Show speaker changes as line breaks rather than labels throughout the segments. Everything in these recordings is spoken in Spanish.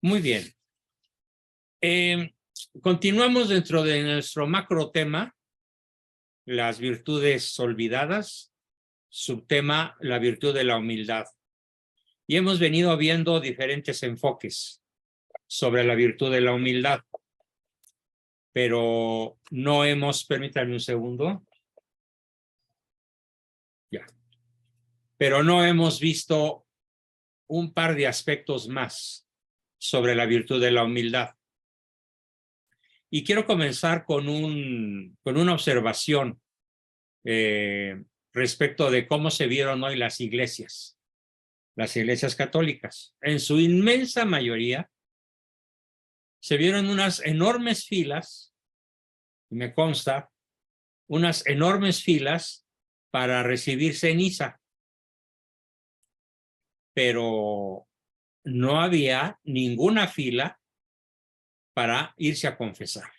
Muy bien. Continuamos dentro de nuestro macro tema, las virtudes olvidadas, subtema la virtud de la humildad. Y hemos venido viendo diferentes enfoques sobre la virtud de la humildad. Pero no hemos, permítanme un segundo. Ya. Pero no hemos visto un par de aspectos más sobre la virtud de la humildad. Y quiero comenzar con una observación respecto de cómo se vieron hoy las iglesias católicas. En su inmensa mayoría se vieron unas enormes filas, y me consta, unas enormes filas para recibir ceniza. Pero no había ninguna fila para irse a confesar.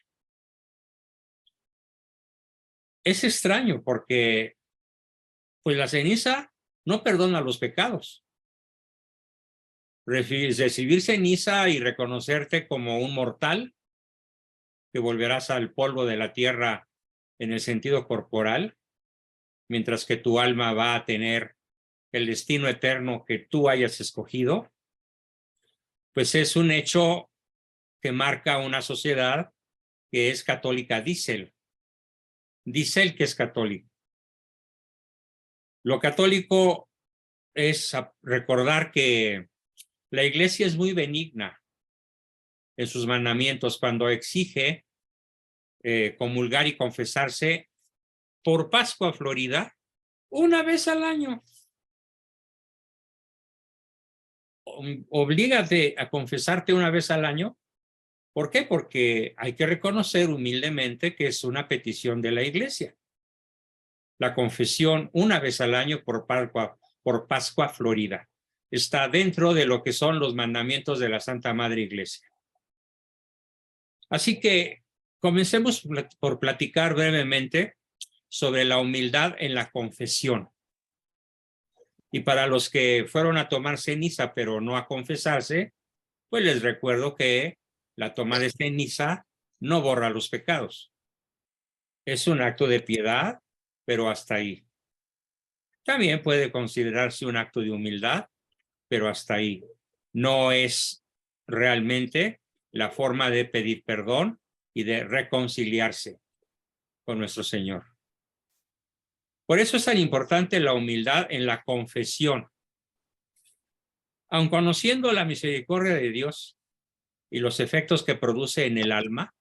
Es extraño porque pues la ceniza no perdona los pecados. Recibir ceniza y reconocerte como un mortal, que volverás al polvo de la tierra en el sentido corporal, mientras que tu alma va a tener el destino eterno que tú hayas escogido, pues es un hecho que marca una sociedad que es católica, dice él que es católico. Lo católico es recordar que la iglesia es muy benigna en sus mandamientos cuando exige comulgar y confesarse por Pascua Florida una vez al año. Oblígate a confesarte una vez al año. ¿Por qué? Porque hay que reconocer humildemente que es una petición de la iglesia. La confesión una vez al año por Pascua Florida está dentro de lo que son los mandamientos de la Santa Madre Iglesia. Así que comencemos por platicar brevemente sobre la humildad en la confesión. Y para los que fueron a tomar ceniza pero no a confesarse, pues les recuerdo que la toma de ceniza no borra los pecados. Es un acto de piedad, pero hasta ahí. También puede considerarse un acto de humildad, pero hasta ahí. No es realmente la forma de pedir perdón y de reconciliarse con nuestro Señor. Por eso es tan importante la humildad en la confesión. Aun conociendo la misericordia de Dios y los efectos que produce en el alma,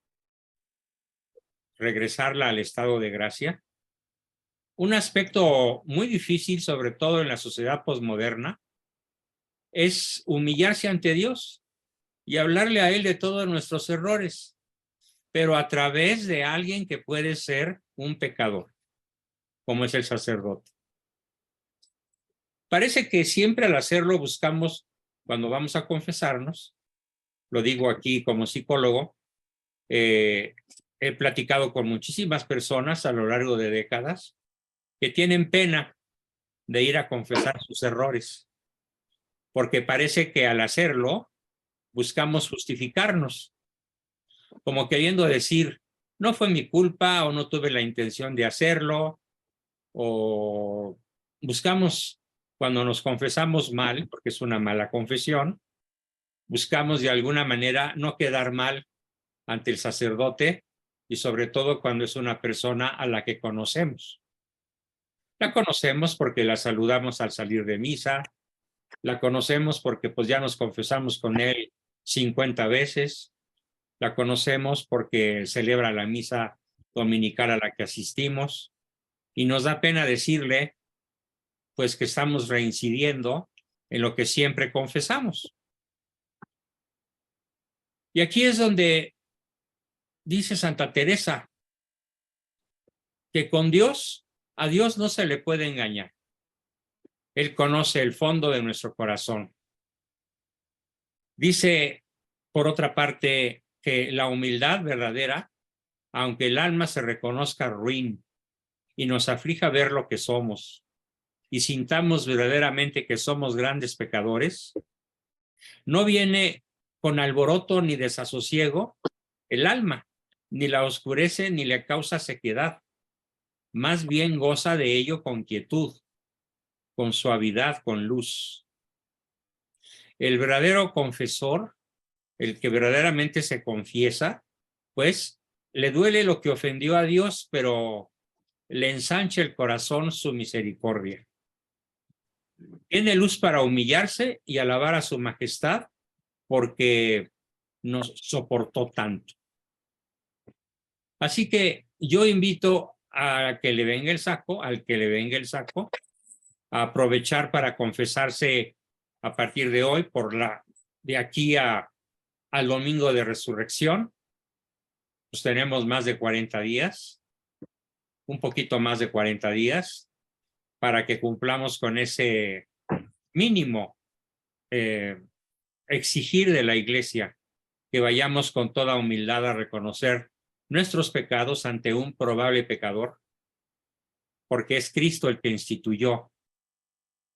regresarla al estado de gracia, un aspecto muy difícil, sobre todo en la sociedad posmoderna, es humillarse ante Dios y hablarle a Él de todos nuestros errores, pero a través de alguien que puede ser un pecador, como es el sacerdote. Parece que siempre al hacerlo buscamos, cuando vamos a confesarnos, lo digo aquí como psicólogo, he platicado con muchísimas personas a lo largo de décadas que tienen pena de ir a confesar sus errores, porque parece que al hacerlo buscamos justificarnos, como queriendo decir, no fue mi culpa o no tuve la intención de hacerlo, o buscamos, cuando nos confesamos mal, porque es una mala confesión, buscamos de alguna manera no quedar mal ante el sacerdote y sobre todo cuando es una persona a la que conocemos. La conocemos porque la saludamos al salir de misa, la conocemos porque pues ya nos confesamos con él 50 veces, la conocemos porque celebra la misa dominical a la que asistimos y nos da pena decirle pues que estamos reincidiendo en lo que siempre confesamos. Y aquí es donde dice Santa Teresa que con Dios, a Dios no se le puede engañar. Él conoce el fondo de nuestro corazón. Dice, por otra parte, que la humildad verdadera, aunque el alma se reconozca ruin y nos aflija ver lo que somos y sintamos verdaderamente que somos grandes pecadores, no viene con alboroto ni desasosiego el alma, ni la oscurece ni le causa sequedad. Más bien goza de ello con quietud, con suavidad, con luz. El verdadero confesor, el que verdaderamente se confiesa, pues le duele lo que ofendió a Dios, pero le ensancha el corazón su misericordia. Tiene luz para humillarse y alabar a su majestad porque nos soportó tanto. Así que yo invito a que le venga el saco, al que le venga el saco, a aprovechar para confesarse a partir de hoy, de aquí al domingo de resurrección. Pues tenemos más de 40 días, un poquito más de 40 días, para que cumplamos con ese mínimo exigir de la Iglesia, que vayamos con toda humildad a reconocer nuestros pecados ante un probable pecador, porque es Cristo el que instituyó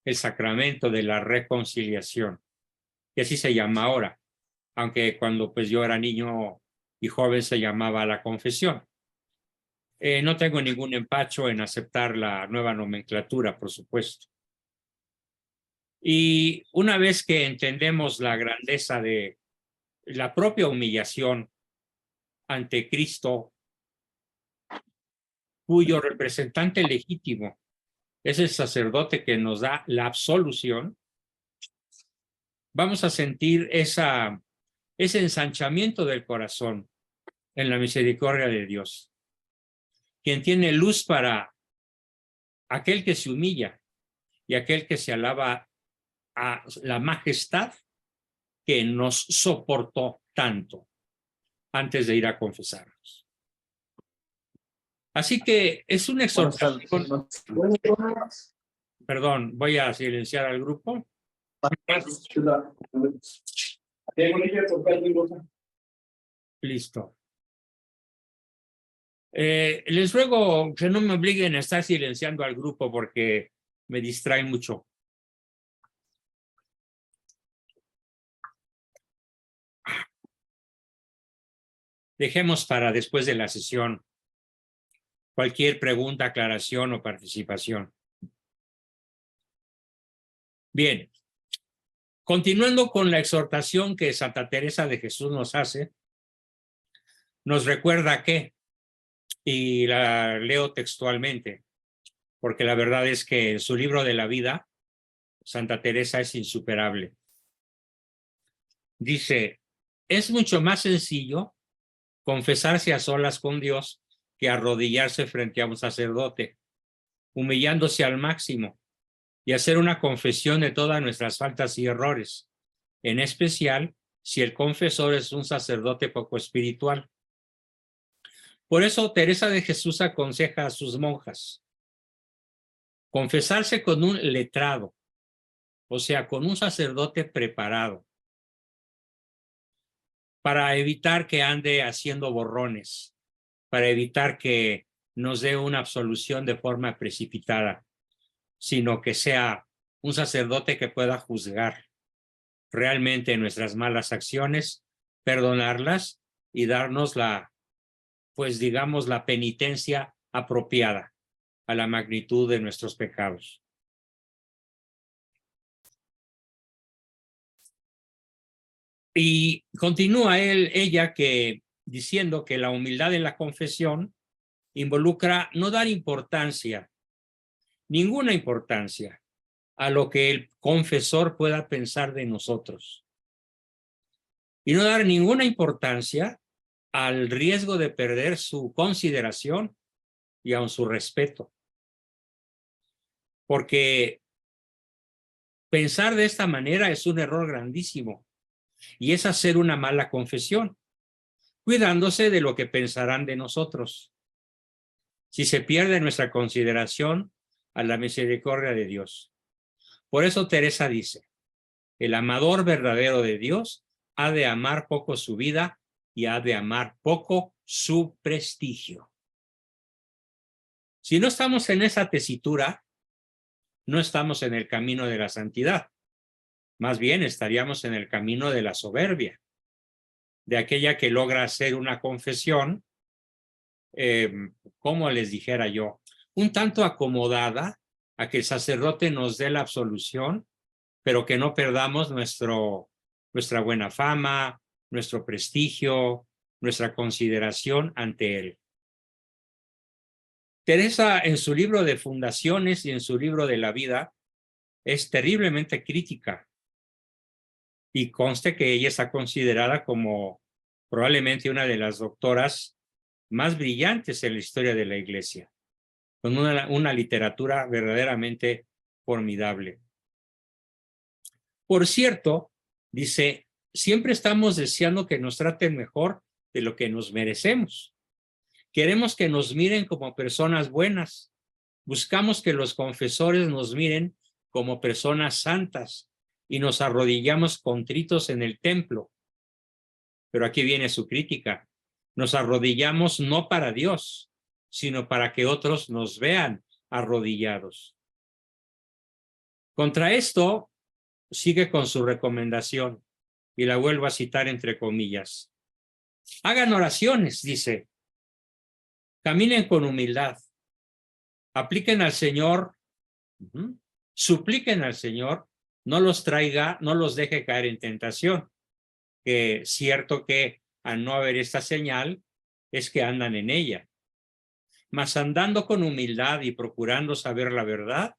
el sacramento de la reconciliación, que así se llama ahora, aunque cuando pues yo era niño y joven se llamaba la confesión. No tengo ningún empacho en aceptar la nueva nomenclatura, por supuesto. Y una vez que entendemos la grandeza de la propia humillación ante Cristo, cuyo representante legítimo es el sacerdote que nos da la absolución, vamos a sentir ese ensanchamiento del corazón en la misericordia de Dios. Quien tiene luz para aquel que se humilla y aquel que se alaba a la majestad que nos soportó tanto antes de ir a confesarnos. Así que es una exhortación. Perdón, voy a silenciar al grupo. Listo. Les ruego que no me obliguen a estar silenciando al grupo porque me distrae mucho. Dejemos para después de la sesión cualquier pregunta, aclaración o participación. Bien, continuando con la exhortación que Santa Teresa de Jesús nos hace, nos recuerda que, y la leo textualmente, porque la verdad es que en su libro de la vida, Santa Teresa es insuperable. Dice, es mucho más sencillo confesarse a solas con Dios que arrodillarse frente a un sacerdote, humillándose al máximo y hacer una confesión de todas nuestras faltas y errores, en especial si el confesor es un sacerdote poco espiritual. Por eso Teresa de Jesús aconseja a sus monjas confesarse con un letrado, o sea, con un sacerdote preparado, para evitar que ande haciendo borrones, para evitar que nos dé una absolución de forma precipitada, sino que sea un sacerdote que pueda juzgar realmente nuestras malas acciones, perdonarlas y darnos pues digamos, la penitencia apropiada a la magnitud de nuestros pecados. Y continúa ella diciendo que la humildad en la confesión involucra no dar importancia, ninguna importancia, a lo que el confesor pueda pensar de nosotros. Y no dar ninguna importancia al riesgo de perder su consideración y aun su respeto. Porque pensar de esta manera es un error grandísimo y es hacer una mala confesión, cuidándose de lo que pensarán de nosotros. Si se pierde nuestra consideración a la misericordia de Dios. Por eso Teresa dice, el amador verdadero de Dios ha de amar poco su vida y ha de amar poco su prestigio. Si no estamos en esa tesitura, no estamos en el camino de la santidad. Más bien estaríamos en el camino de la soberbia, de aquella que logra hacer una confesión, como les dijera yo, un tanto acomodada a que el sacerdote nos dé la absolución, pero que no perdamos nuestra buena fama, nuestro prestigio, nuestra consideración ante él. Teresa, en su libro de Fundaciones y en su libro de la vida, es terriblemente crítica, y conste que ella está considerada como probablemente una de las doctoras más brillantes en la historia de la Iglesia, con una literatura verdaderamente formidable. Por cierto, dice, siempre estamos deseando que nos traten mejor de lo que nos merecemos. Queremos que nos miren como personas buenas. Buscamos que los confesores nos miren como personas santas y nos arrodillamos contritos en el templo. Pero aquí viene su crítica. Nos arrodillamos no para Dios, sino para que otros nos vean arrodillados. Contra esto, sigue con su recomendación y la vuelvo a citar entre comillas. Hagan oraciones, dice. Caminen con humildad. Apliquen al Señor, supliquen al Señor, no los deje caer en tentación. Que cierto que al no haber esta señal es que andan en ella. Mas andando con humildad y procurando saber la verdad,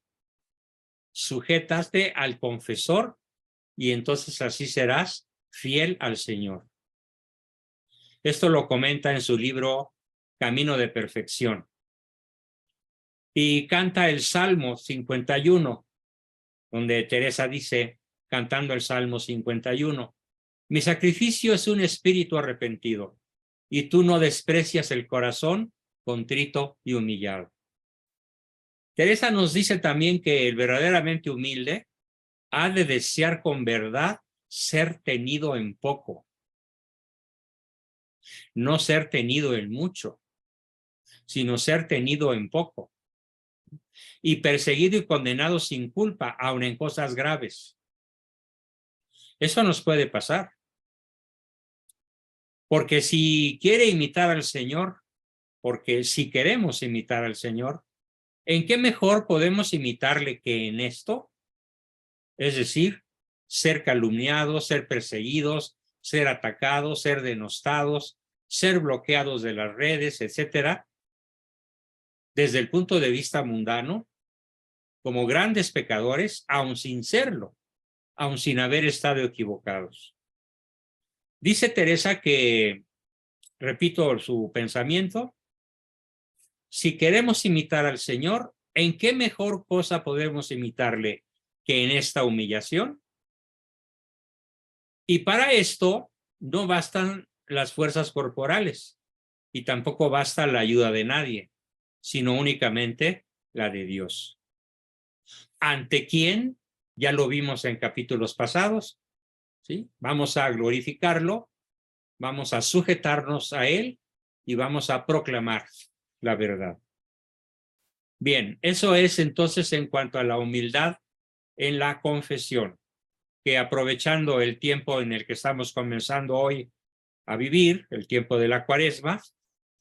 sujétate al confesor y entonces así serás fiel al Señor. Esto lo comenta en su libro Camino de Perfección. Y canta el Salmo 51, donde Teresa dice, cantando el Salmo 51, mi sacrificio es un espíritu arrepentido, y tú no desprecias el corazón contrito y humillado. Teresa nos dice también que el verdaderamente humilde ha de desear con verdad ser tenido en poco, no ser tenido en mucho, sino ser tenido en poco, y perseguido y condenado sin culpa, aun en cosas graves. Eso nos puede pasar. Porque si quiere imitar al Señor, porque si queremos imitar al Señor, ¿en qué mejor podemos imitarle que en esto? Es decir, ser calumniados, ser perseguidos, ser atacados, ser denostados, ser bloqueados de las redes, etcétera, desde el punto de vista mundano, como grandes pecadores, aun sin serlo, aun sin haber estado equivocados. Dice Teresa que, repito su pensamiento, si queremos imitar al Señor, ¿en qué mejor cosa podemos imitarle que en esta humillación? Y para esto no bastan las fuerzas corporales y tampoco basta la ayuda de nadie, sino únicamente la de Dios. ¿Ante quién? Ya lo vimos en capítulos pasados, ¿sí? Vamos a glorificarlo, vamos a sujetarnos a él y vamos a proclamar la verdad. Bien, eso es entonces en cuanto a la humildad en la confesión, que aprovechando el tiempo en el que estamos comenzando hoy a vivir, el tiempo de la Cuaresma,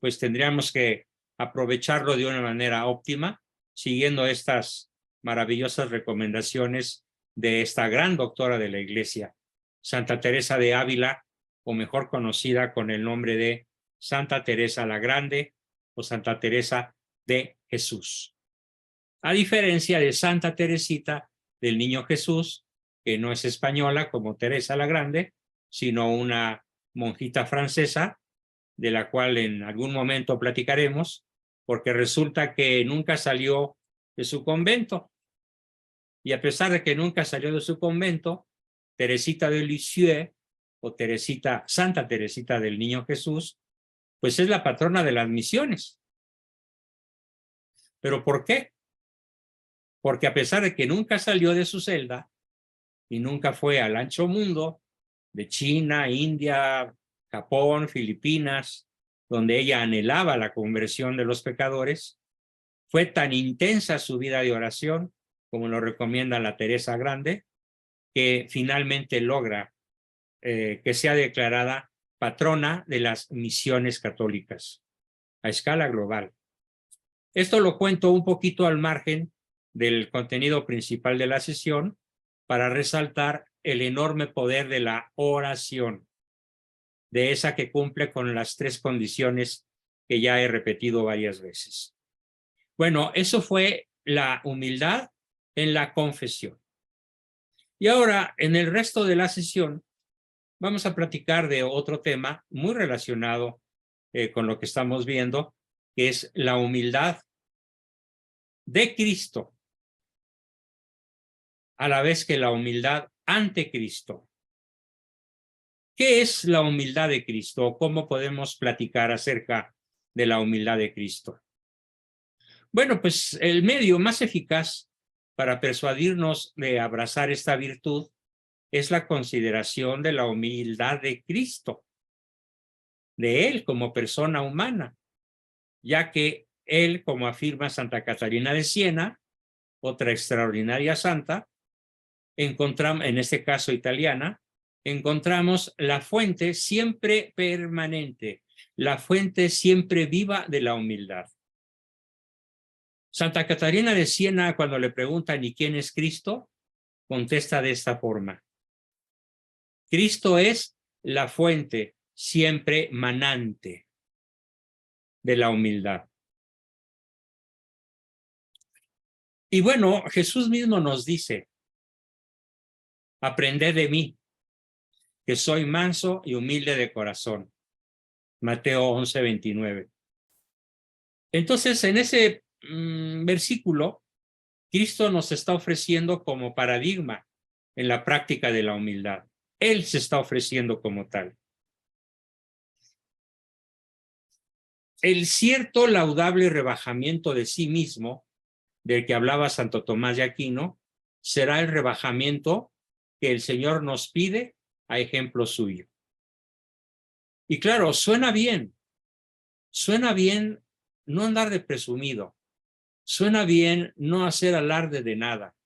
pues tendríamos que aprovecharlo de una manera óptima, siguiendo estas maravillosas recomendaciones de esta gran doctora de la Iglesia, Santa Teresa de Ávila, o mejor conocida con el nombre de Santa Teresa la Grande o Santa Teresa de Jesús. A diferencia de Santa Teresita del Niño Jesús, que no es española como Teresa la Grande, sino una monjita francesa, de la cual en algún momento platicaremos, porque resulta que nunca salió de su convento. Y a pesar de que nunca salió de su convento, Teresita de Lisieux, o Santa Teresita del Niño Jesús, pues es la patrona de las misiones. ¿Pero por qué? Porque a pesar de que nunca salió de su celda y nunca fue al ancho mundo de China, India, Japón, Filipinas, donde ella anhelaba la conversión de los pecadores, fue tan intensa su vida de oración, como lo recomienda la Teresa Grande, que finalmente logra que sea declarada patrona de las misiones católicas a escala global. Esto lo cuento un poquito al margen del contenido principal de la sesión para resaltar el enorme poder de la oración, de esa que cumple con las 3 condiciones que ya he repetido varias veces. Bueno, eso fue la humildad en la confesión. Y ahora, en el resto de la sesión, vamos a platicar de otro tema muy relacionado con lo que estamos viendo, que es la humildad de Cristo, a la vez que la humildad ante Cristo. ¿Qué es la humildad de Cristo? ¿Cómo podemos platicar acerca de la humildad de Cristo? Bueno, pues el medio más eficaz para persuadirnos de abrazar esta virtud es la consideración de la humildad de Cristo, de Él como persona humana, ya que Él, como afirma Santa Catarina de Siena, otra extraordinaria santa, encontramos, en este caso italiana, encontramos la fuente siempre permanente, la fuente siempre viva de la humildad. Santa Catarina de Siena, cuando le preguntan ¿y quién es Cristo?, contesta de esta forma: Cristo es la fuente siempre manante de la humildad. Y bueno, Jesús mismo nos dice: aprended de mí, que soy manso y humilde de corazón. Mateo 11:29. Entonces, en ese versículo, Cristo nos está ofreciendo como paradigma en la práctica de la humildad. Él se está ofreciendo como tal. El cierto laudable rebajamiento de sí mismo, del que hablaba Santo Tomás de Aquino, será el rebajamiento que el Señor nos pide a ejemplo suyo. Y claro, suena bien no andar de presumido, suena bien no hacer alarde de nada,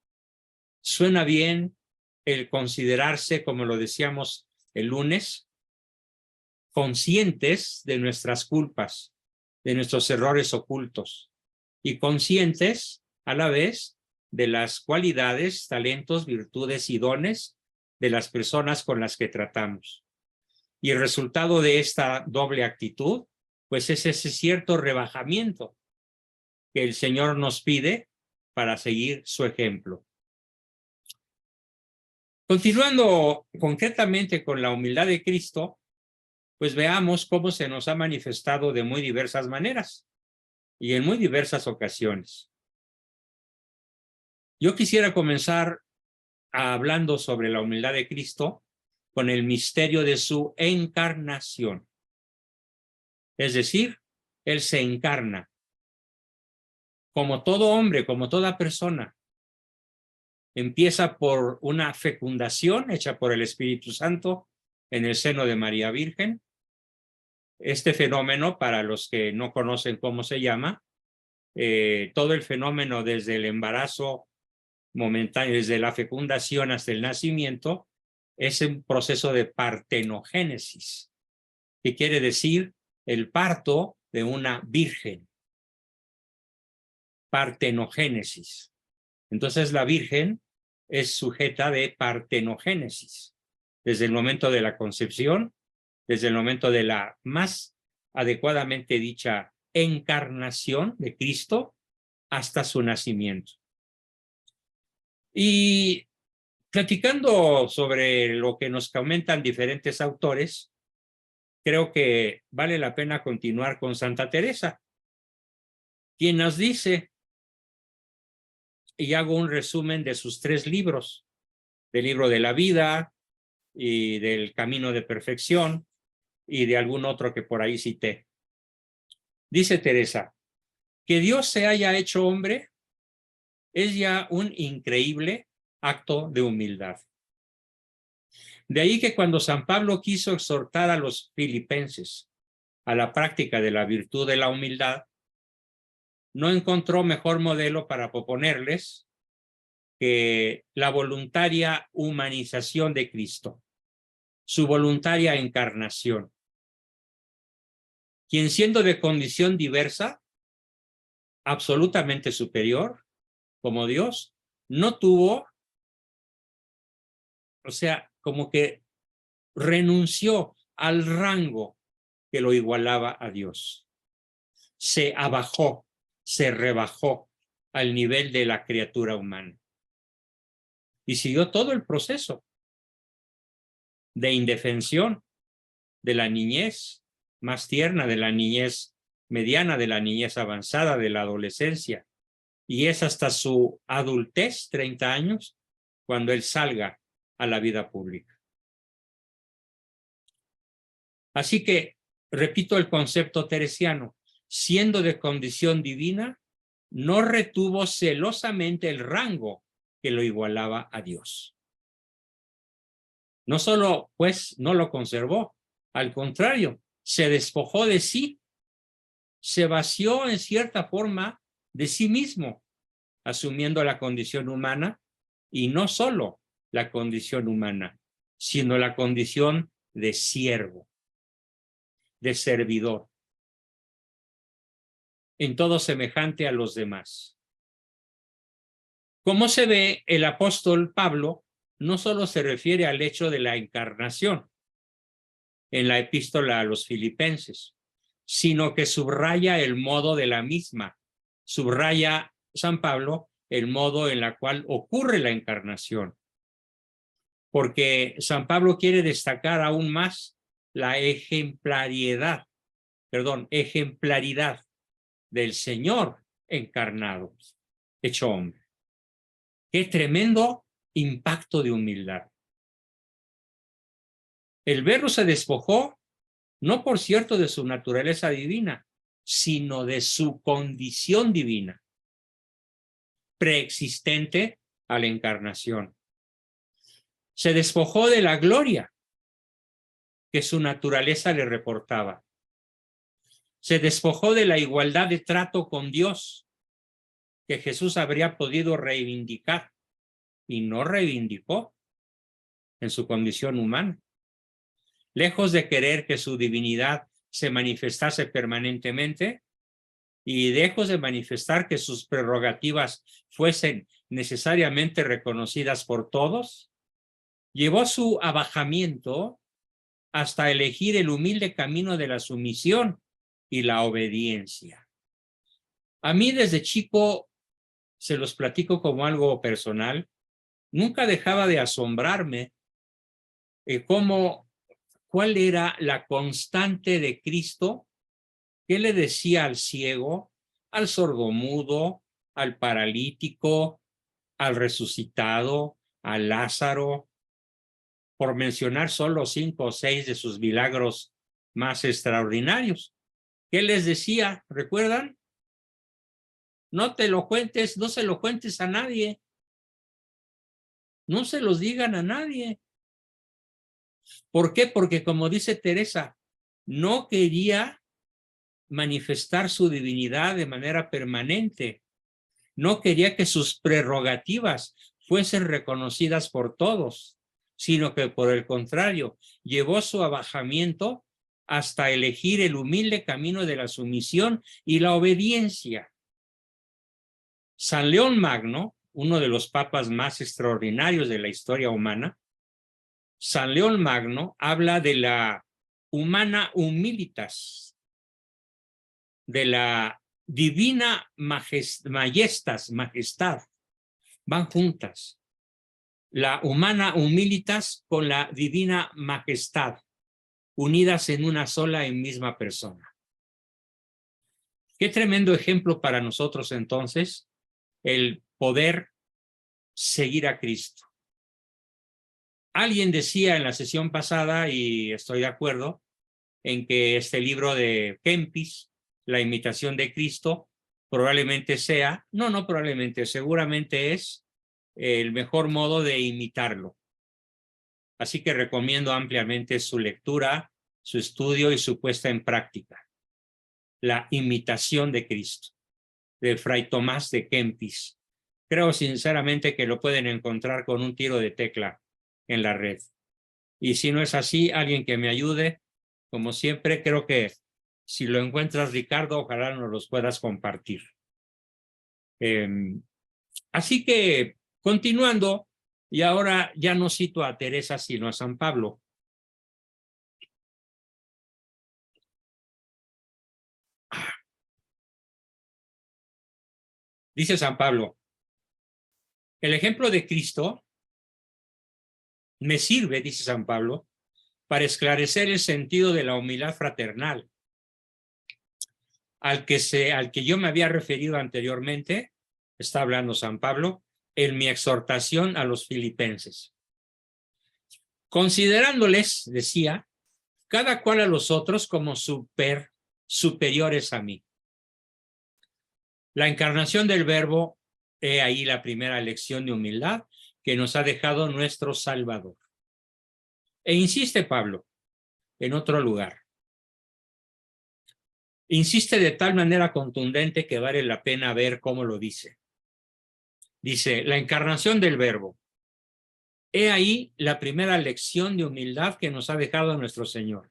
suena bien el considerarse, como lo decíamos el lunes, conscientes de nuestras culpas, de nuestros errores ocultos y conscientes a la vez de las cualidades, talentos, virtudes y dones de las personas con las que tratamos. Y el resultado de esta doble actitud, pues es ese cierto rebajamiento que el Señor nos pide para seguir su ejemplo. Continuando concretamente con la humildad de Cristo, pues veamos cómo se nos ha manifestado de muy diversas maneras y en muy diversas ocasiones. Yo quisiera comenzar hablando sobre la humildad de Cristo con el misterio de su encarnación. Es decir, Él se encarna como todo hombre, como toda persona. Empieza por una fecundación hecha por el Espíritu Santo en el seno de María Virgen. Este fenómeno, para los que no conocen cómo se llama, todo el fenómeno desde el embarazo momentáneo, desde la fecundación hasta el nacimiento, es un proceso de partenogénesis, que quiere decir el parto de una virgen. Partenogénesis. Entonces la virgen es sujeta de partenogénesis, desde el momento de la concepción, desde el momento de la más adecuadamente dicha encarnación de Cristo hasta su nacimiento. Y platicando sobre lo que nos comentan diferentes autores, creo que vale la pena continuar con Santa Teresa, quien nos dice, y hago un resumen de sus 3 libros, del libro de la vida y del camino de perfección y de algún otro que por ahí cité. Dice Teresa, que Dios se haya hecho hombre es ya un increíble acto de humildad. De ahí que cuando San Pablo quiso exhortar a los filipenses a la práctica de la virtud de la humildad, no encontró mejor modelo para proponerles que la voluntaria humanización de Cristo, su voluntaria encarnación. quien siendo de condición diversa, absolutamente superior, como Dios, no tuvo, o sea, como que renunció al rango que lo igualaba a Dios. Se abajó, se rebajó al nivel de la criatura humana. Y siguió todo el proceso de indefensión de la niñez más tierna, de la niñez mediana, de la niñez avanzada, de la adolescencia. Y es hasta su adultez, 30 años, cuando él salga a la vida pública. Así que, repito el concepto teresiano, siendo de condición divina, no retuvo celosamente el rango que lo igualaba a Dios. No solo, pues, no lo conservó, al contrario, se despojó de sí, se vació en cierta forma de sí mismo, asumiendo la condición humana, y no solo la condición humana, sino la condición de siervo, de servidor, en todo semejante a los demás. Como se ve, el apóstol Pablo no solo se refiere al hecho de la encarnación en la epístola a los Filipenses, sino que subraya el modo de la misma. Subraya San Pablo el modo en el cual ocurre la encarnación. Porque San Pablo quiere destacar aún más la ejemplaridad del Señor encarnado, hecho hombre. Qué tremendo impacto de humildad. El Verbo se despojó, no por cierto de su naturaleza divina, sino de su condición divina, preexistente a la encarnación. Se despojó de la gloria que su naturaleza le reportaba. Se despojó de la igualdad de trato con Dios que Jesús habría podido reivindicar y no reivindicó en su condición humana. Lejos de querer que su divinidad se manifestase permanentemente y lejos de manifestar que sus prerrogativas fuesen necesariamente reconocidas por todos, llevó su abajamiento hasta elegir el humilde camino de la sumisión y la obediencia. A mí desde chico, se los platico como algo personal, nunca dejaba de asombrarme cuál era la constante de Cristo que le decía al ciego, al sordomudo, al paralítico, al resucitado, a Lázaro, por mencionar solo 5 o 6 de sus milagros más extraordinarios. ¿Qué les decía? ¿Recuerdan? No te lo cuentes, no se lo cuentes a nadie. No se los digan a nadie. ¿Por qué? Porque como dice Teresa, no quería manifestar su divinidad de manera permanente. No quería que sus prerrogativas fuesen reconocidas por todos, sino que por el contrario, llevó su abajamiento hasta elegir el humilde camino de la sumisión y la obediencia. San León Magno, uno de los papas más extraordinarios de la historia humana, San León Magno habla de la humana humilitas, de la divina majestad, van juntas. La humana humilitas con la divina majestad, unidas en una sola y misma persona. Qué tremendo ejemplo para nosotros entonces, el poder seguir a Cristo. Alguien decía en la sesión pasada, y estoy de acuerdo, en que este libro de Kempis, La imitación de Cristo, probablemente sea, no probablemente, seguramente es el mejor modo de imitarlo. Así que recomiendo ampliamente su lectura, su estudio y su puesta en práctica. La imitación de Cristo, de Fray Tomás de Kempis. Creo sinceramente que lo pueden encontrar con un tiro de tecla en la red. Y si no es así, alguien que me ayude, como siempre, creo que Si lo encuentras, Ricardo, ojalá nos los puedas compartir. Así que, continuando, y ahora ya no cito a Teresa, sino a San Pablo. Dice San Pablo, el ejemplo de Cristo me sirve, dice San Pablo, para esclarecer el sentido de la humildad fraternal al que yo me había referido anteriormente, está hablando San Pablo, en mi exhortación a los filipenses. Considerándoles, decía, cada cual a los otros como superiores a mí. La encarnación del Verbo, he ahí la primera lección de humildad que nos ha dejado nuestro Salvador. E insiste Pablo en otro lugar. Insiste de tal manera contundente que vale la pena ver cómo lo dice. Dice, la encarnación del Verbo. He ahí la primera lección de humildad que nos ha dejado nuestro Señor.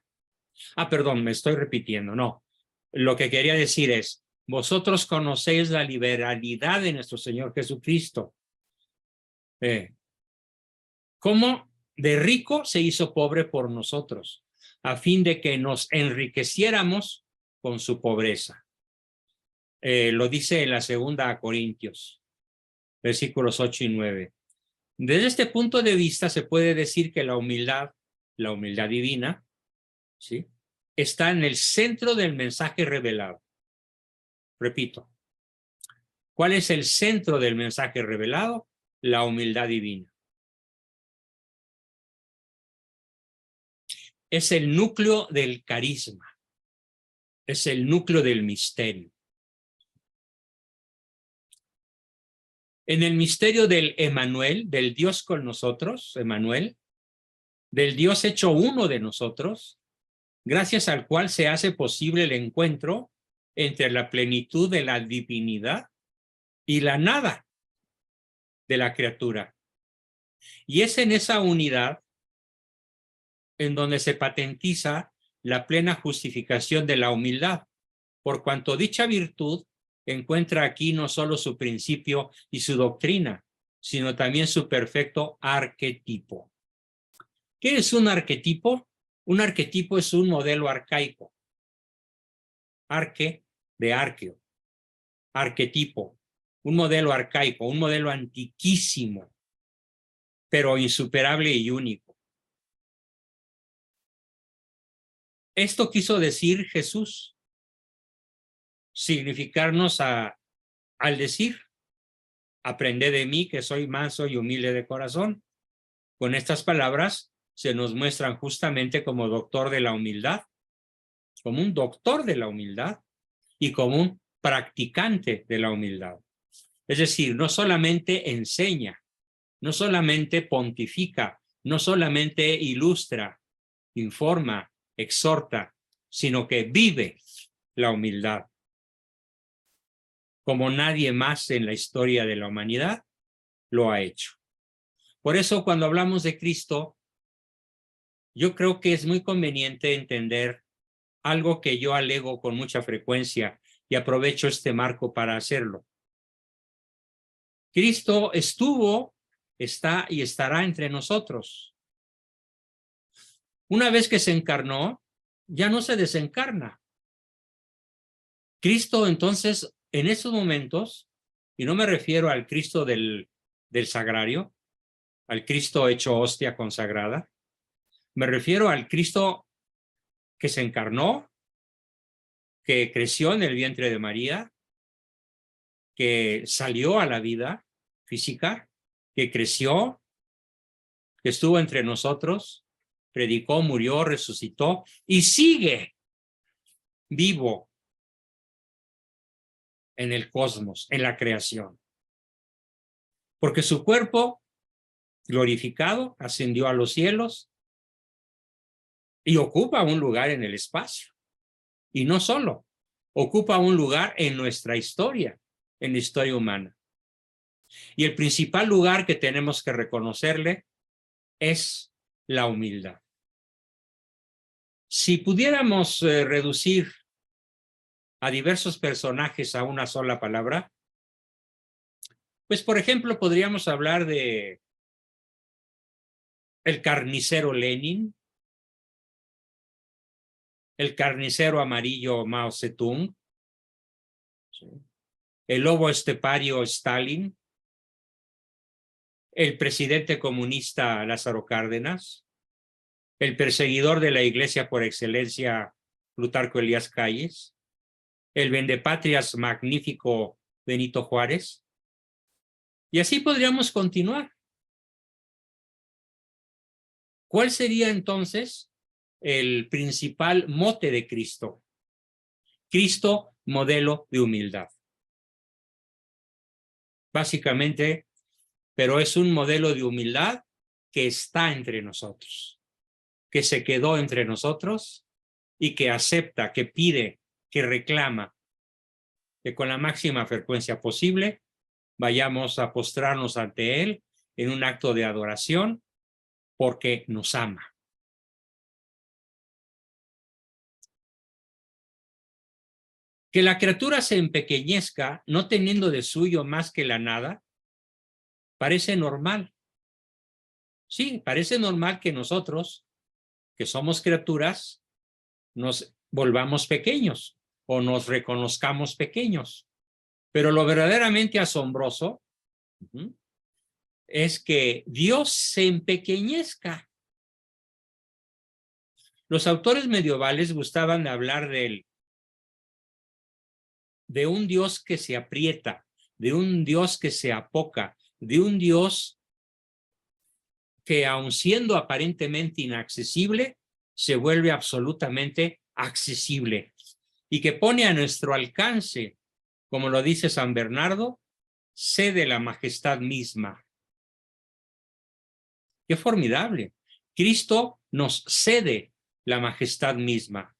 Perdón, me estoy repitiendo, no. Lo que quería decir es, vosotros conocéis la liberalidad de nuestro Señor Jesucristo. Cómo de rico se hizo pobre por nosotros, a fin de que nos enriqueciéramos con su pobreza. Lo dice en la segunda a Corintios, versículos 8 y 9. Desde este punto de vista se puede decir que la humildad divina, ¿sí?, está en el centro del mensaje revelado. Repito, ¿cuál es el centro del mensaje revelado? La humildad divina. Es el núcleo del carisma, es el núcleo del misterio. En el misterio del Emmanuel, del Dios con nosotros, Emmanuel, del Dios hecho uno de nosotros, gracias al cual se hace posible el encuentro entre la plenitud de la divinidad y la nada de la criatura. Y es en esa unidad en donde se patentiza la plena justificación de la humildad, por cuanto dicha virtud encuentra aquí no solo su principio y su doctrina, sino también su perfecto arquetipo. ¿Qué es un arquetipo? Un arquetipo es un modelo arcaico. Arque de arqueo. Arquetipo. Un modelo arcaico, un modelo antiquísimo, pero insuperable y único. Esto quiso decir Jesús, significarnos al decir, aprended de mí que soy manso y humilde de corazón. Con estas palabras se nos muestran justamente como doctor de la humildad, como un doctor de la humildad y como un practicante de la humildad. Es decir, no solamente enseña, no solamente pontifica, no solamente ilustra, informa, exhorta, sino que vive la humildad como nadie más en la historia de la humanidad lo ha hecho. Por eso, cuando hablamos de Cristo, yo creo que es muy conveniente entender algo que yo alego con mucha frecuencia y aprovecho este marco para hacerlo. Cristo estuvo, está y estará entre nosotros. Una vez que se encarnó, ya no se desencarna. Cristo, entonces, en esos momentos, y no me refiero al Cristo del sagrario, al Cristo hecho hostia consagrada, me refiero al Cristo que se encarnó, que creció en el vientre de María, que salió a la vida física, que creció, que estuvo entre nosotros, predicó, murió, resucitó y sigue vivo en el cosmos, en la creación. Porque su cuerpo glorificado ascendió a los cielos y ocupa un lugar en el espacio. Y no solo, ocupa un lugar en nuestra historia, en la historia humana. Y el principal lugar que tenemos que reconocerle es la humildad. Si pudiéramos reducir a diversos personajes a una sola palabra? Pues, por ejemplo, podríamos hablar de el carnicero Lenin, el carnicero amarillo Mao Zedong, el lobo estepario Stalin, el presidente comunista Lázaro Cárdenas, el perseguidor de la iglesia por excelencia Plutarco Elías Calles, el vendepatrias magnífico Benito Juárez, y así podríamos continuar. ¿Cuál sería entonces el principal mote de Cristo? Cristo, modelo de humildad. Básicamente, pero es un modelo de humildad que está entre nosotros, que se quedó entre nosotros y que acepta, que pide, que reclama que con la máxima frecuencia posible vayamos a postrarnos ante Él en un acto de adoración porque nos ama. Que la criatura se empequeñezca no teniendo de suyo más que la nada, parece normal. Sí, parece normal que nosotros, que somos criaturas, nos volvamos pequeños o nos reconozcamos pequeños. Pero lo verdaderamente asombroso es que Dios se empequeñezca. Los autores medievales gustaban de hablar de un Dios que se aprieta, de un Dios que se apoca, de un Dios que, aun siendo aparentemente inaccesible, se vuelve absolutamente accesible y que pone a nuestro alcance, como lo dice San Bernardo, cede la majestad misma. ¡Qué formidable! Cristo nos cede la majestad misma,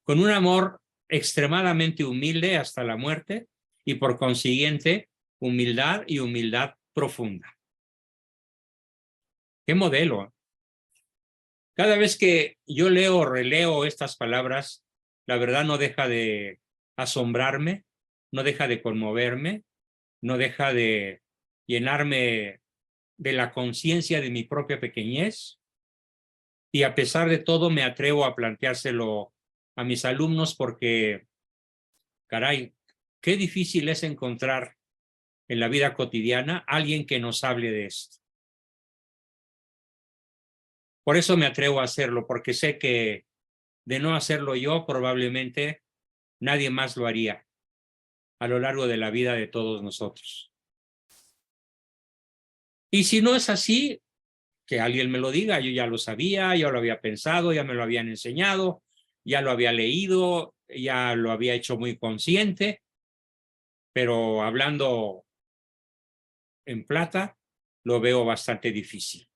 con un amor extremadamente humilde hasta la muerte y por consiguiente humildad y humildad profunda. ¡Qué modelo! Cada vez que yo leo o releo estas palabras, la verdad no deja de asombrarme, no deja de conmoverme, no deja de llenarme de la conciencia de mi propia pequeñez, y a pesar de todo me atrevo a planteárselo a mis alumnos porque, caray, qué difícil es encontrar en la vida cotidiana alguien que nos hable de esto. Por eso me atrevo a hacerlo, porque sé que de no hacerlo yo, probablemente nadie más lo haría a lo largo de la vida de todos nosotros. Y si no es así, que alguien me lo diga, yo ya lo sabía, ya lo había pensado, ya me lo habían enseñado, ya lo había leído, ya lo había hecho muy consciente, pero hablando en plata, lo veo bastante difícil.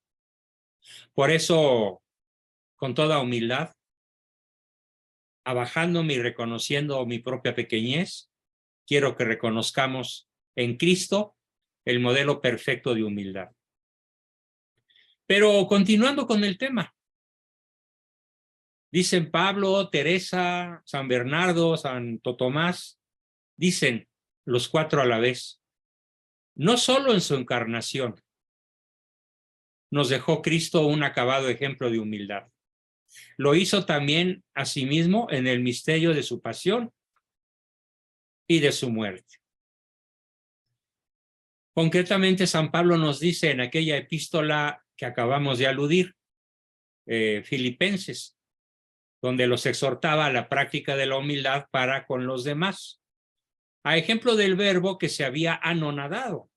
Por eso, con toda humildad, abajándome y reconociendo mi propia pequeñez, quiero que reconozcamos en Cristo el modelo perfecto de humildad. Pero continuando con el tema, dicen Pablo, Teresa, San Bernardo, Santo Tomás, dicen los cuatro a la vez, no solo en su encarnación nos dejó Cristo un acabado ejemplo de humildad, lo hizo también a sí mismo en el misterio de su pasión y de su muerte. Concretamente, San Pablo nos dice en aquella epístola que acabamos de aludir, Filipenses, donde los exhortaba a la práctica de la humildad para con los demás, a ejemplo del verbo que se había anonadado,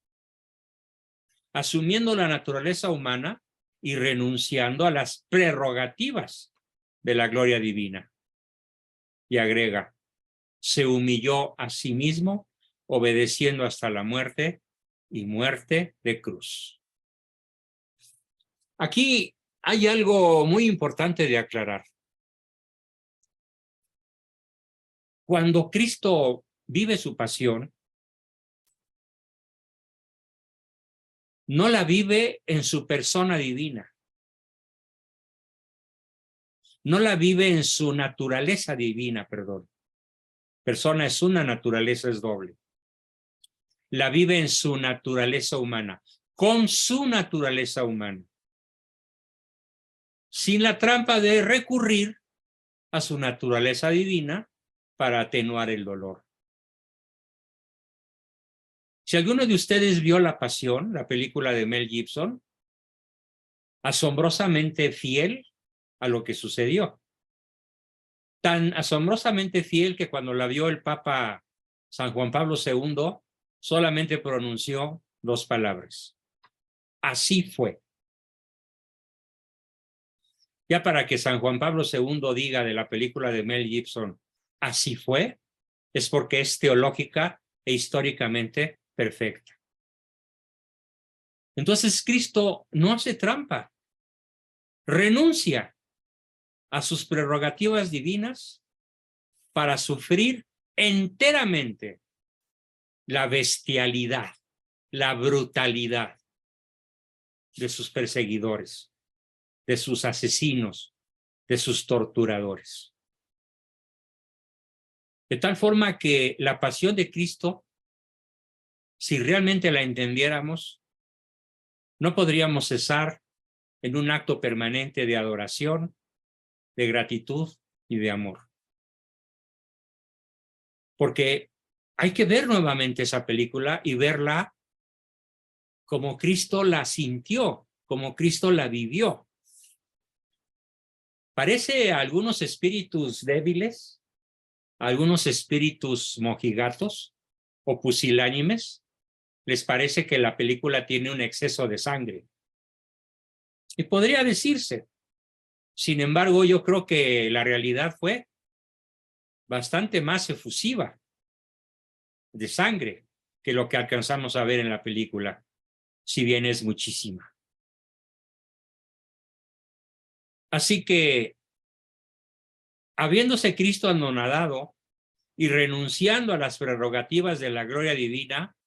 asumiendo la naturaleza humana y renunciando a las prerrogativas de la gloria divina. Y agrega, se humilló a sí mismo, obedeciendo hasta la muerte y muerte de cruz. Aquí hay algo muy importante de aclarar. Cuando Cristo vive su pasión, no la vive en su persona divina, no la vive en su naturaleza divina, perdón, persona es una, naturaleza es doble. La vive en su naturaleza humana, con su naturaleza humana, sin la trampa de recurrir a su naturaleza divina para atenuar el dolor. Si alguno de ustedes vio La Pasión, la película de Mel Gibson, asombrosamente fiel a lo que sucedió. Tan asombrosamente fiel que cuando la vio el Papa San Juan Pablo II, solamente pronunció 2 palabras. Así fue. Ya para que San Juan Pablo II diga de la película de Mel Gibson, así fue, es porque es teológica e históricamente perfecta. Entonces Cristo no hace trampa, renuncia a sus prerrogativas divinas para sufrir enteramente la bestialidad, la brutalidad de sus perseguidores, de sus asesinos, de sus torturadores. De tal forma que la pasión de Cristo, si realmente la entendiéramos, no podríamos cesar en un acto permanente de adoración, de gratitud y de amor. Porque hay que ver nuevamente esa película y verla como Cristo la sintió, como Cristo la vivió. Parece a algunos espíritus débiles, a algunos espíritus mojigatos o pusilánimes, les parece que la película tiene un exceso de sangre. Y podría decirse. Sin embargo, yo creo que la realidad fue bastante más efusiva de sangre que lo que alcanzamos a ver en la película, si bien es muchísima. Así que, habiéndose Cristo anonadado y renunciando a las prerrogativas de la gloria divina,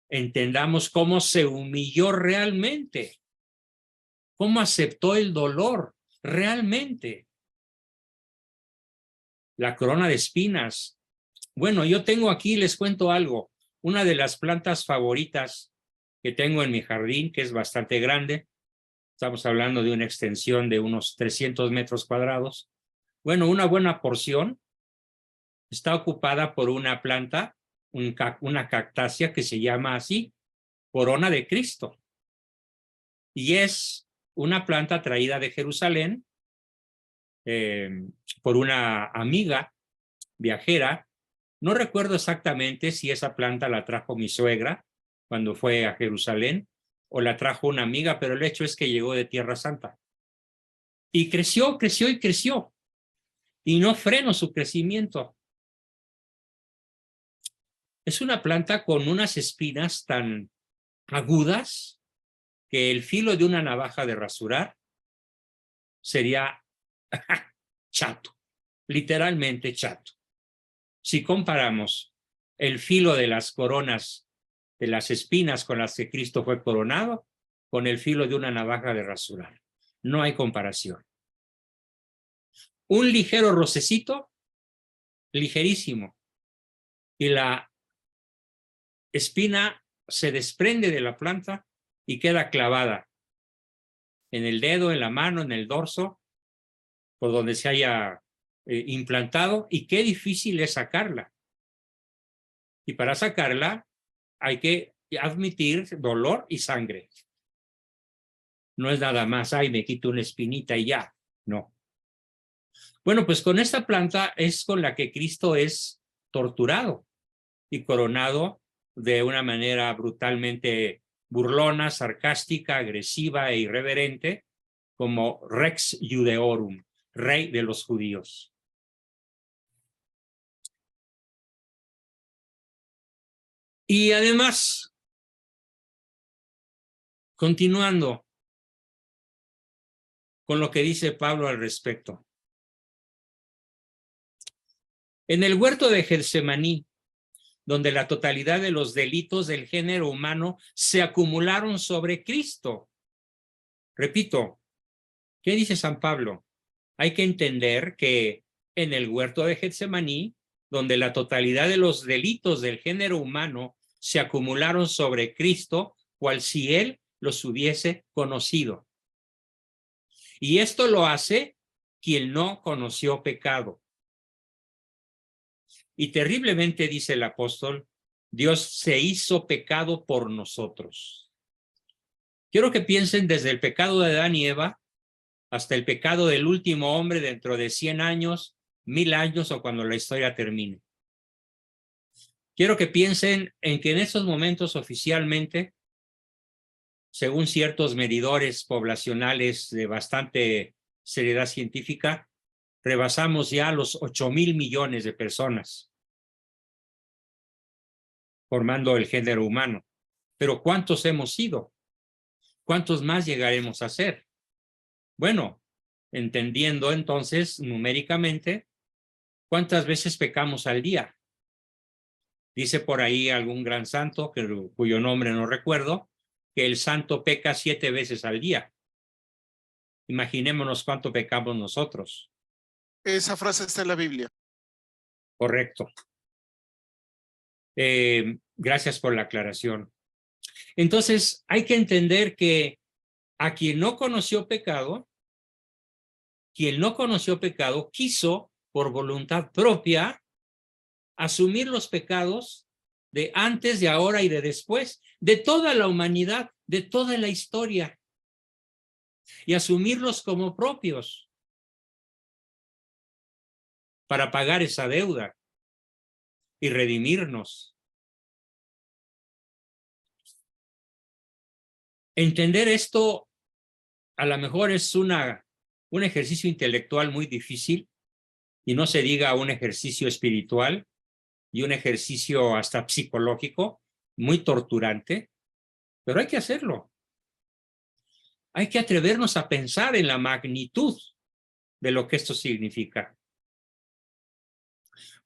entendamos cómo se humilló realmente, cómo aceptó el dolor realmente. La corona de espinas. Bueno, yo tengo aquí, les cuento algo, una de las plantas favoritas que tengo en mi jardín, que es bastante grande. Estamos hablando de una extensión de unos 300 metros cuadrados. Bueno, una buena porción está ocupada por una planta, una cactácea que se llama así, corona de Cristo. Y es una planta traída de Jerusalén por una amiga viajera. No recuerdo exactamente si esa planta la trajo mi suegra cuando fue a Jerusalén o la trajo una amiga, pero el hecho es que llegó de Tierra Santa. Y creció, creció y creció. Y no freno su crecimiento. Es una planta con unas espinas tan agudas que el filo de una navaja de rasurar sería chato, literalmente chato. Si comparamos el filo de las coronas, de las espinas con las que Cristo fue coronado, con el filo de una navaja de rasurar, no hay comparación. Un ligero rocecito, ligerísimo, y la espina se desprende de la planta y queda clavada en el dedo, en la mano, en el dorso, por donde se haya implantado, y qué difícil es sacarla. Y para sacarla hay que admitir dolor y sangre. No es nada más, ay, me quito una espinita y ya. No. Bueno, pues con esta planta es con la que Cristo es torturado y coronado de una manera brutalmente burlona, sarcástica, agresiva e irreverente, como Rex Judeorum, rey de los judíos. Y además, continuando con lo que dice Pablo al respecto. En el huerto de Getsemaní, donde la totalidad de los delitos del género humano se acumularon sobre Cristo. Repito, ¿qué dice San Pablo? Hay que entender que en el huerto de Getsemaní donde la totalidad de los delitos del género humano se acumularon sobre Cristo, cual si él los hubiese conocido. Y esto lo hace quien no conoció pecado. Y terriblemente, dice el apóstol, Dios se hizo pecado por nosotros. Quiero que piensen desde el pecado de Adán y Eva hasta el pecado del último hombre dentro de 100 años, 1000 años o cuando la historia termine. Quiero que piensen en que en estos momentos oficialmente, según ciertos medidores poblacionales de bastante seriedad científica, rebasamos ya los 8,000 millones de personas formando el género humano. Pero ¿cuántos hemos sido? ¿Cuántos más llegaremos a ser? Bueno, entendiendo entonces numéricamente, ¿cuántas veces pecamos al día? Dice por ahí algún gran santo, cuyo nombre no recuerdo, que el santo peca 7 veces al día. Imaginémonos cuánto pecamos nosotros.
Esa frase está en la Biblia.
Correcto. Gracias por la aclaración. Entonces, hay que entender que a quien no conoció pecado, quiso por voluntad propia asumir los pecados de antes, de ahora y de después, de toda la humanidad, de toda la historia, y asumirlos como propios para pagar esa deuda y redimirnos. Entender esto a lo mejor es un ejercicio intelectual muy difícil, y no se diga un ejercicio espiritual y un ejercicio hasta psicológico muy torturante, pero hay que hacerlo. Hay que atrevernos a pensar en la magnitud de lo que esto significa.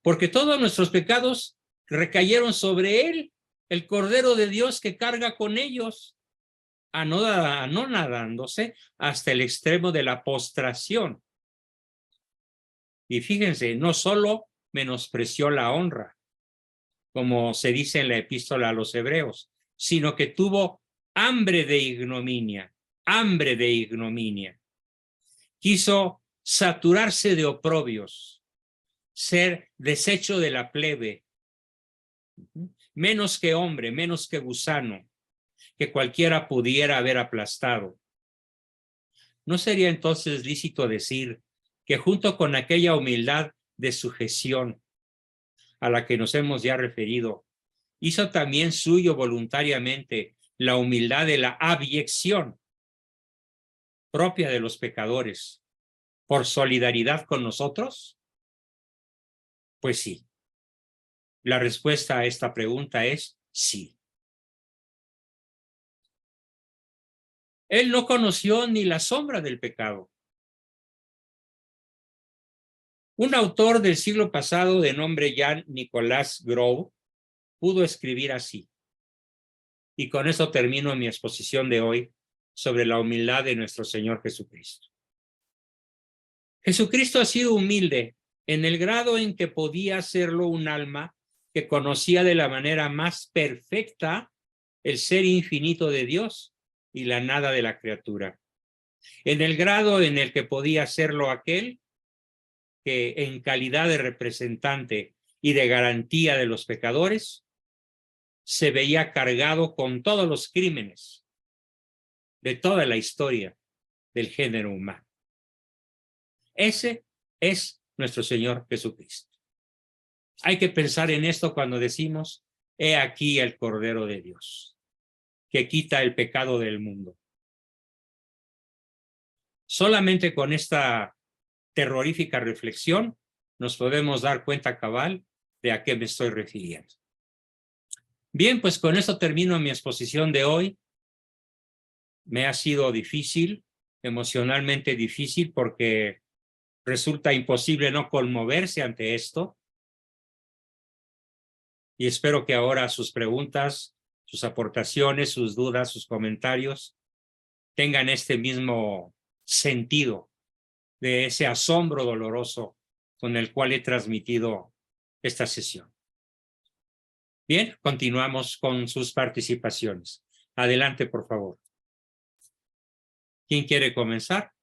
Porque todos nuestros pecados recayeron sobre él, el Cordero de Dios que carga con ellos, anonadándose hasta el extremo de la postración. Y fíjense, no solo menospreció la honra, como se dice en la epístola a los Hebreos, sino que tuvo hambre de ignominia, hambre de ignominia. Quiso saturarse de oprobios, ser deshecho de la plebe, menos que hombre, menos que gusano, que cualquiera pudiera haber aplastado. ¿No sería entonces lícito decir que junto con aquella humildad de sujeción a la que nos hemos ya referido, hizo también suyo voluntariamente la humildad de la abyección propia de los pecadores por solidaridad con nosotros? Pues sí. La respuesta a esta pregunta es sí. Él no conoció ni la sombra del pecado. Un autor del siglo pasado de nombre Jan Nicolás Grove pudo escribir así. Y con eso termino mi exposición de hoy sobre la humildad de nuestro Señor Jesucristo. Jesucristo ha sido humilde en el grado en que podía serlo un alma que conocía de la manera más perfecta el ser infinito de Dios y la nada de la criatura. En el grado en el que podía serlo aquel que en calidad de representante y de garantía de los pecadores se veía cargado con todos los crímenes de toda la historia del género humano. Ese es nuestro Señor Jesucristo. Hay que pensar en esto cuando decimos, he aquí el Cordero de Dios, que quita el pecado del mundo. Solamente con esta terrorífica reflexión nos podemos dar cuenta cabal de a qué me estoy refiriendo. Bien, pues con esto termino mi exposición de hoy. Me ha sido difícil, emocionalmente difícil, porque resulta imposible no conmoverse ante esto. Y espero que ahora sus preguntas, sus aportaciones, sus dudas, sus comentarios tengan este mismo sentido de ese asombro doloroso con el cual he transmitido esta sesión. Bien, continuamos con sus participaciones. Adelante, por favor. ¿Quién quiere comenzar?